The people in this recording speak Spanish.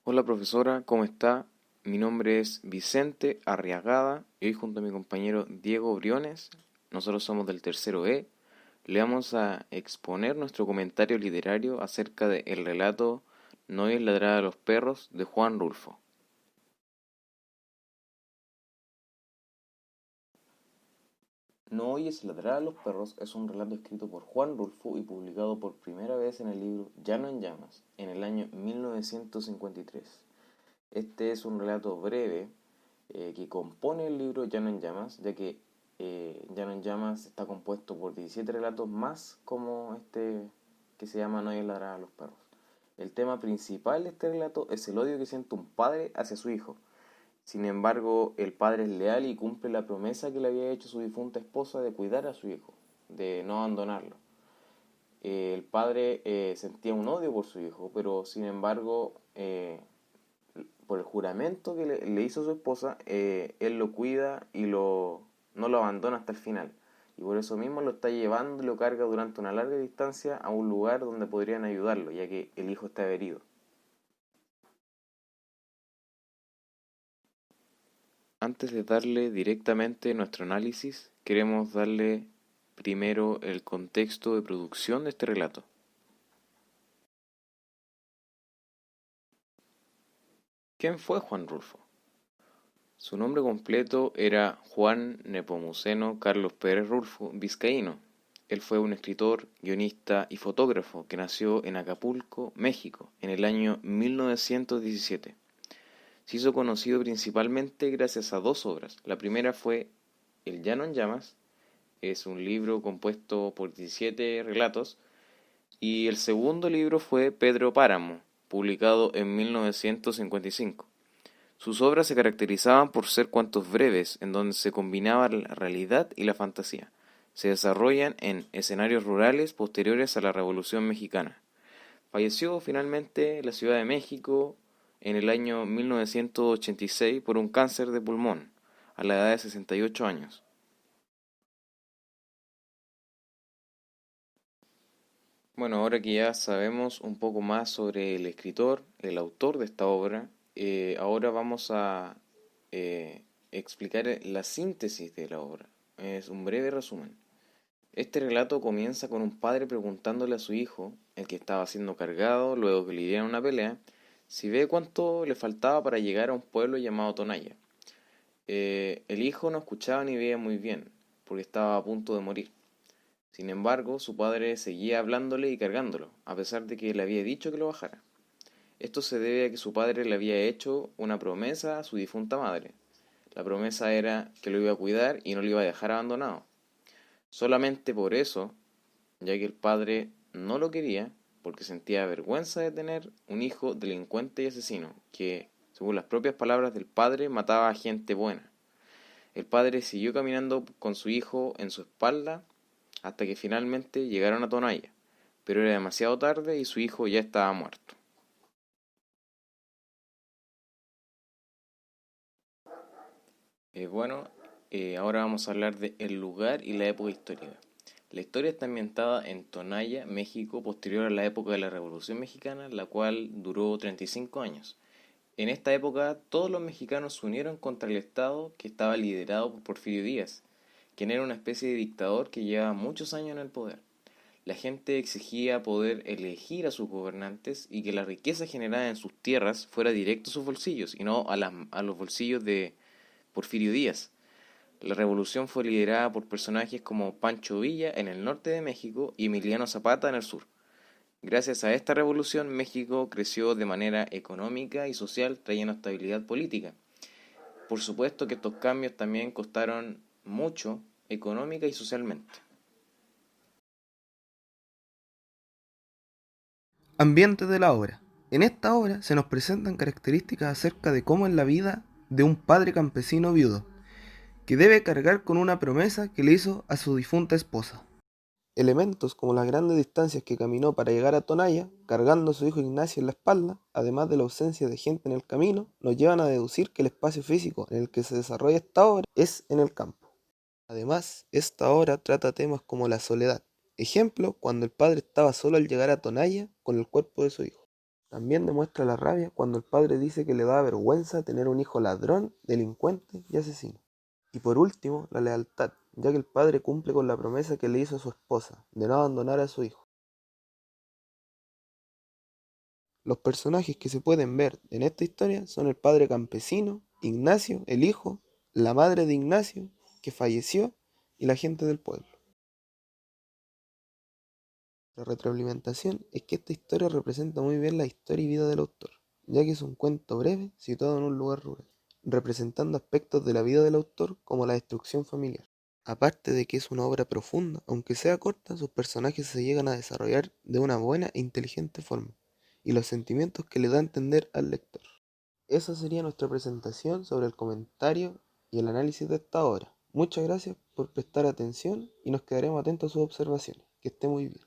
Hola profesora, ¿cómo está? Mi nombre es Vicente Arriagada y hoy junto a mi compañero Diego Briones, nosotros somos del tercero E, le vamos a exponer nuestro comentario literario acerca del relato No oyes ladrar a los perros de Juan Rulfo. No oyes ladrar a los perros es un relato escrito por Juan Rulfo y publicado por primera vez en el libro Llano en Llamas en el año 1953. Este es un relato breve que compone el libro Llano en Llamas, ya que Llano en Llamas está compuesto por 17 relatos más como este que se llama No hay ladrar a los perros. El tema principal de este relato es el odio que siente un padre hacia su hijo. Sin embargo, el padre es leal y cumple la promesa que le había hecho su difunta esposa de cuidar a su hijo, de no abandonarlo. El padre sentía un odio por su hijo, pero sin embargo por el juramento que le hizo su esposa, él lo cuida y no lo abandona hasta el final. Y por eso mismo lo está llevando y lo carga durante una larga distancia a un lugar donde podrían ayudarlo, ya que el hijo está herido. Antes de darle directamente nuestro análisis, queremos darle primero el contexto de producción de este relato. ¿Quién fue Juan Rulfo? Su nombre completo era Juan Nepomuceno Carlos Pérez Rulfo Vizcaíno. Él fue un escritor, guionista y fotógrafo que nació en Acapulco, México, en el año 1917. Se hizo conocido principalmente gracias a dos obras. La primera fue El Llano en Llamas, es un libro compuesto por 17 relatos, y el segundo libro fue Pedro Páramo, publicado en 1955. Sus obras se caracterizaban por ser cuentos breves, en donde se combinaba la realidad y la fantasía. Se desarrollan en escenarios rurales posteriores a la Revolución Mexicana. Falleció finalmente en la Ciudad de México en el año 1986 por un cáncer de pulmón, a la edad de 68 años. Bueno, ahora que ya sabemos un poco más sobre el escritor, el autor de esta obra, ahora vamos a explicar la síntesis de la obra. Es un breve resumen. Este relato comienza con un padre preguntándole a su hijo, el que estaba siendo cargado luego que le dieran una pelea, si ve cuánto le faltaba para llegar a un pueblo llamado Tonaya. El hijo no escuchaba ni veía muy bien, porque estaba a punto de morir. Sin embargo, su padre seguía hablándole y cargándolo, a pesar de que le había dicho que lo bajara. Esto se debe a que su padre le había hecho una promesa a su difunta madre. La promesa era que lo iba a cuidar y no lo iba a dejar abandonado. Solamente por eso, ya que el padre no lo quería, porque sentía vergüenza de tener un hijo delincuente y asesino, que, según las propias palabras del padre, mataba a gente buena. El padre siguió caminando con su hijo en su espalda hasta que finalmente llegaron a Tonaya, pero era demasiado tarde y su hijo ya estaba muerto. Bueno, ahora vamos a hablar de el lugar y la época histórica. La historia está ambientada en Tonaya, México, posterior a la época de la Revolución Mexicana, la cual duró 35 años. En esta época, todos los mexicanos se unieron contra el Estado que estaba liderado por Porfirio Díaz, quien era una especie de dictador que llevaba muchos años en el poder. La gente exigía poder elegir a sus gobernantes y que la riqueza generada en sus tierras fuera directo a sus bolsillos y no a los bolsillos de Porfirio Díaz. La revolución fue liderada por personajes como Pancho Villa en el norte de México y Emiliano Zapata en el sur. Gracias a esta revolución, México creció de manera económica y social, trayendo estabilidad política. Por supuesto que estos cambios también costaron mucho económica y socialmente. Ambiente de la obra. En esta obra se nos presentan características acerca de cómo es la vida de un padre campesino viudo, que debe cargar con una promesa que le hizo a su difunta esposa. Elementos como las grandes distancias que caminó para llegar a Tonaya, cargando a su hijo Ignacio en la espalda, además de la ausencia de gente en el camino, nos llevan a deducir que el espacio físico en el que se desarrolla esta obra es en el campo. Además, esta obra trata temas como la soledad. Ejemplo, cuando el padre estaba solo al llegar a Tonaya con el cuerpo de su hijo. También demuestra la rabia cuando el padre dice que le da vergüenza tener un hijo ladrón, delincuente y asesino. Y por último, la lealtad, ya que el padre cumple con la promesa que le hizo a su esposa, de no abandonar a su hijo. Los personajes que se pueden ver en esta historia son el padre campesino, Ignacio, el hijo, la madre de Ignacio, que falleció, y la gente del pueblo. La retroalimentación es que esta historia representa muy bien la historia y vida del autor, ya que es un cuento breve situado en un lugar rural, representando aspectos de la vida del autor como la destrucción familiar. Aparte de que es una obra profunda, aunque sea corta, sus personajes se llegan a desarrollar de una buena e inteligente forma, y los sentimientos que le da a entender al lector. Esa sería nuestra presentación sobre el comentario y el análisis de esta obra. Muchas gracias por prestar atención y nos quedaremos atentos a sus observaciones. Que esté muy bien.